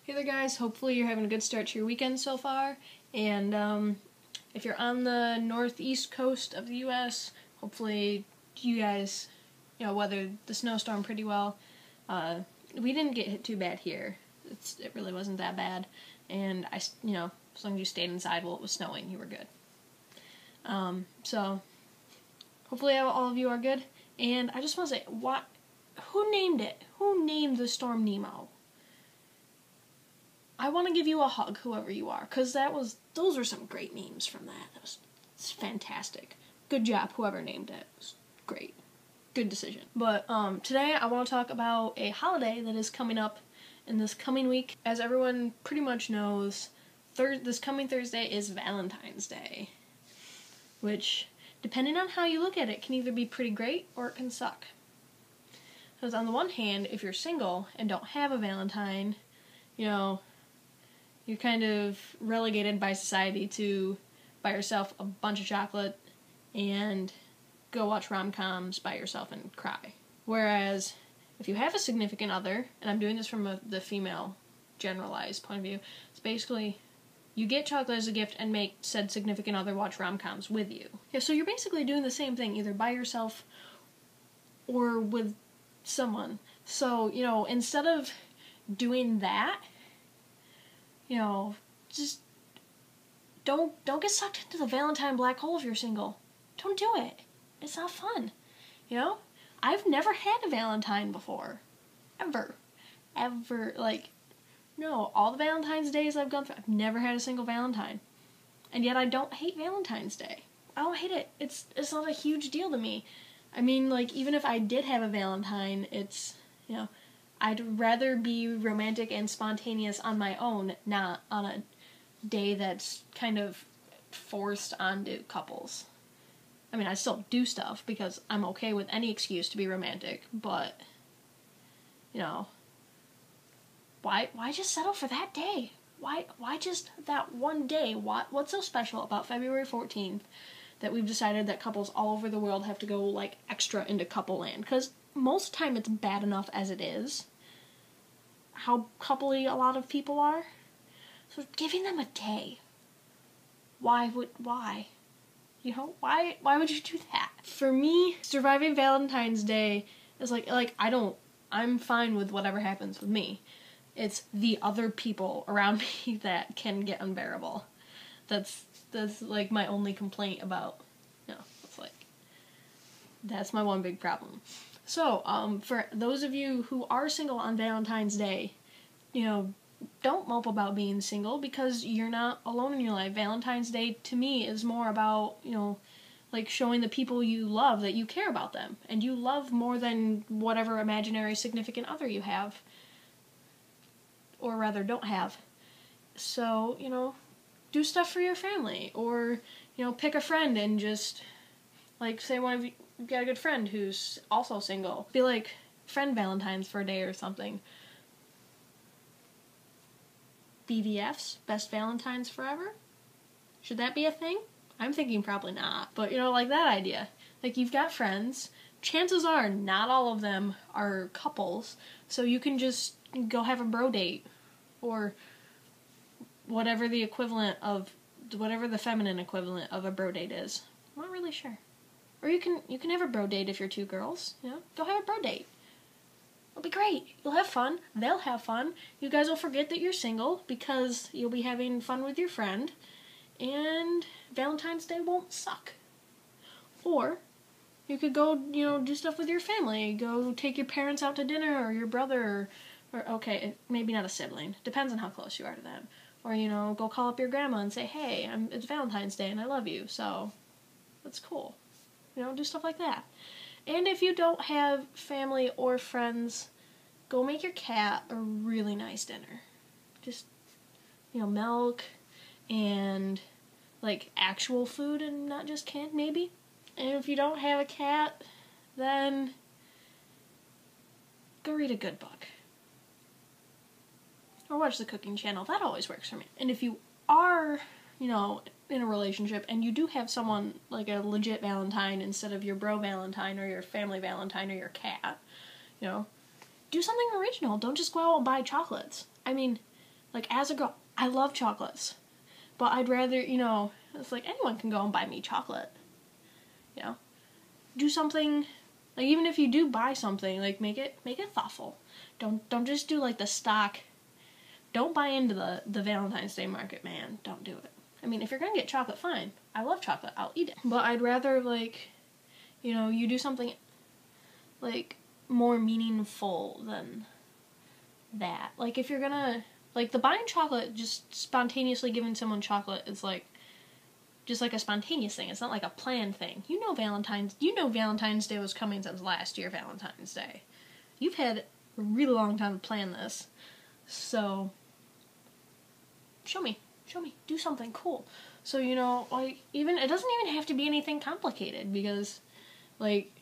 Hey there guys, hopefully you're having a good start to your weekend so far, and if you're on the northeast coast of the US, hopefully you guys, weathered the snowstorm pretty well. We didn't get hit too bad here. It really wasn't that bad, and as long as you stayed inside while it was snowing, you were good. So hopefully all of you are good, and I just want to say, who named it? Who named the storm Nemo? I want to give you a hug, whoever you are, because those were some great memes from that. It's fantastic. Good job, whoever named it. It was great. Good decision. But today I want to talk about a holiday that is coming up in this coming week. As everyone pretty much knows, this coming Thursday is Valentine's Day, which, depending on how you look at it, can either be pretty great or it can suck. Because on the one hand, if you're single and don't have a Valentine, you're kind of relegated by society to buy yourself a bunch of chocolate and go watch rom-coms by yourself and cry. Whereas, if you have a significant other, and I'm doing this from the female generalized point of view, it's basically you get chocolate as a gift and make said significant other watch rom-coms with you. Yeah, so you're basically doing the same thing, either by yourself or with someone. So, instead of doing that, just don't get sucked into the Valentine black hole if you're single. Don't do it. It's not fun. I've never had a Valentine before. Ever. No, all the Valentine's days I've gone through, I've never had a single Valentine. And yet I don't hate Valentine's Day. I don't hate it. It's not a huge deal to me. I mean, even if I did have a Valentine, it's, I'd rather be romantic and spontaneous on my own, not on a day that's kind of forced onto couples. I mean, I still do stuff because I'm okay with any excuse to be romantic, but, why just settle for that day? Why just that one day? What's so special about February 14th that we've decided that couples all over the world have to go, extra into couple land? Because most of the time it's bad enough as it is, how coupley a lot of people are. So giving them a day, why? Why would you do that? For me, surviving Valentine's Day is I'm fine with whatever happens with me. It's the other people around me that can get unbearable. That's my only complaint about, that's my one big problem. So, for those of you who are single on Valentine's Day, don't mope about being single because you're not alone in your life. Valentine's Day, to me, is more about, showing the people you love that you care about them. And you love more than whatever imaginary significant other you have. Or rather, don't have. So, do stuff for your family. Or, pick a friend and just, say one of you, you've got a good friend who's also single. Be like friend Valentines for a day or something. BVFs, Best Valentines Forever? Should that be a thing? I'm thinking probably not. But, that idea. You've got friends. Chances are not all of them are couples. So you can just go have a bro date. Or whatever the feminine equivalent of a bro date is. I'm not really sure. Or you can have a bro date if you're two girls. Go have a bro date. It'll be great. You'll have fun. They'll have fun. You guys will forget that you're single because you'll be having fun with your friend. And Valentine's Day won't suck. Or you could go, do stuff with your family. Go take your parents out to dinner or your brother or okay, maybe not a sibling. Depends on how close you are to them. Or, go call up your grandma and say, hey, it's Valentine's Day and I love you. So that's cool. Do stuff like that. And if you don't have family or friends, go make your cat a really nice dinner. Just, milk and, actual food and not just canned, maybe. And if you don't have a cat, then go read a good book. Or watch the cooking channel. That always works for me. And if you are, in a relationship and you do have someone like a legit Valentine instead of your bro Valentine or your family Valentine or your cat, do something original. Don't just go out and buy chocolates. I mean, Like, as a girl, I love chocolates. But I'd rather, you know, it's like anyone can go and buy me chocolate. You know? Do something, like, even if you do buy something, like, make it thoughtful. Don't just do, like, the stock. Don't buy into the Valentine's Day market, man. Don't do it. I mean, if you're gonna get chocolate, fine. I love chocolate. I'll eat it. But I'd rather, like, you know, you do something, like, more meaningful than that. Like, if you're gonna, like, the buying chocolate, just spontaneously giving someone chocolate is, like, just, like, a spontaneous thing. It's not, like, a planned thing. You know Valentine's Day was coming since last year Valentine's Day. You've had a really long time to plan this. So, show me. Do something cool. So, you know, like, it doesn't even have to be anything complicated, because, like,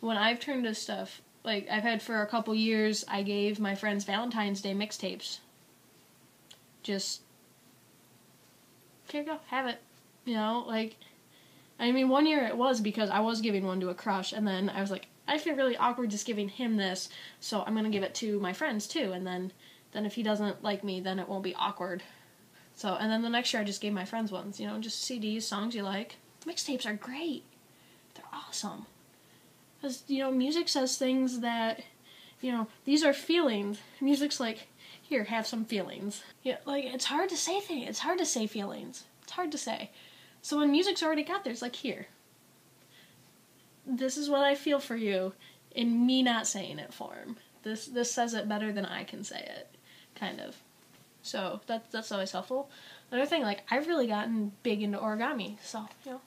when I've turned to stuff, like, I've had for a couple years, I gave my friends Valentine's Day mixtapes. Just, here you go, have it. You know, like, I mean, one year it was because I was giving one to a crush, and then I was like, I feel really awkward just giving him this, so I'm gonna give it to my friends too, and then if he doesn't like me, then it won't be awkward. So, and then the next year I just gave my friends ones, you know, just CDs, songs you like. Mixtapes are great. They're awesome. Because, you know, music says things that, you know, these are feelings. Music's like, here, have some feelings. Yeah, like, it's hard to say things. It's hard to say feelings. It's hard to say. So when music's already got there, it's like, here. This is what I feel for you in me not saying it form. This says it better than I can say it, kind of. So that's always helpful. Another thing, like, I've really gotten big into origami. So, you know,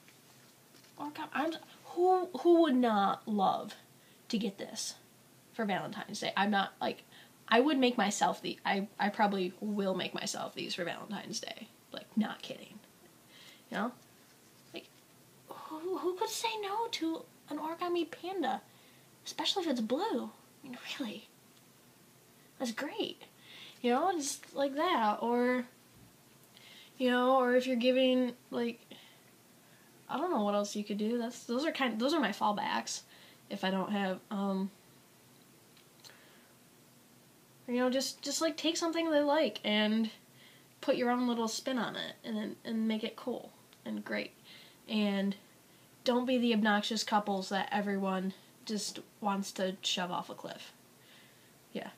origami. Who would not love to get this for Valentine's Day? I'm not, like, I would make myself I probably will make myself these for Valentine's Day. Like, not kidding. You know? Like, who could say no to an origami panda? Especially if it's blue. I mean, really. That's great. You know, just like that. Or, you know, or if you're giving, like, I don't know what else you could do. Those are my fallbacks. If I don't have, you know, just like take something they like and put your own little spin on it and make it cool and great. And don't be the obnoxious couples that everyone just wants to shove off a cliff. Yeah.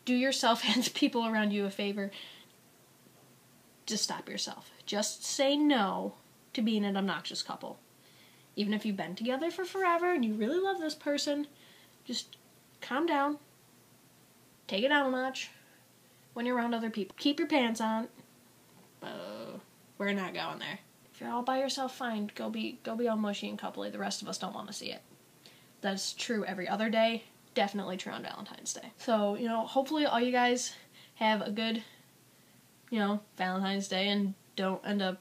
Do yourself and the people around you a favor. Just stop yourself. Just say no to being an obnoxious couple. Even if you've been together for forever and you really love this person, just calm down. Take it down a notch when you're around other people. Keep your pants on. We're not going there. If you're all by yourself, fine. Go be all mushy and coupley. The rest of us don't want to see it. That's true every other day. Definitely true on Valentine's Day. So, you know, hopefully all you guys have a good, you know, Valentine's Day and don't end up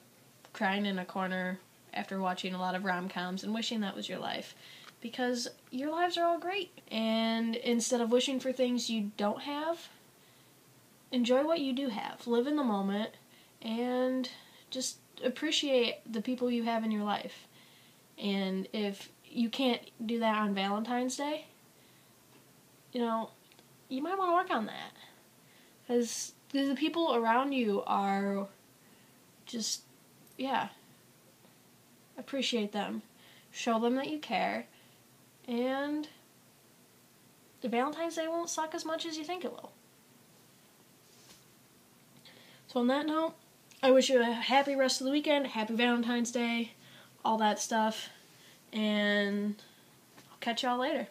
crying in a corner after watching a lot of rom-coms and wishing that was your life. Because your lives are all great. And instead of wishing for things you don't have, enjoy what you do have. Live in the moment and just appreciate the people you have in your life. And if you can't do that on Valentine's Day, you know, you might want to work on that. Because the people around you are just, yeah, appreciate them. Show them that you care. And the Valentine's Day won't suck as much as you think it will. So on that note, I wish you a happy rest of the weekend, happy Valentine's Day, all that stuff, and I'll catch y'all later.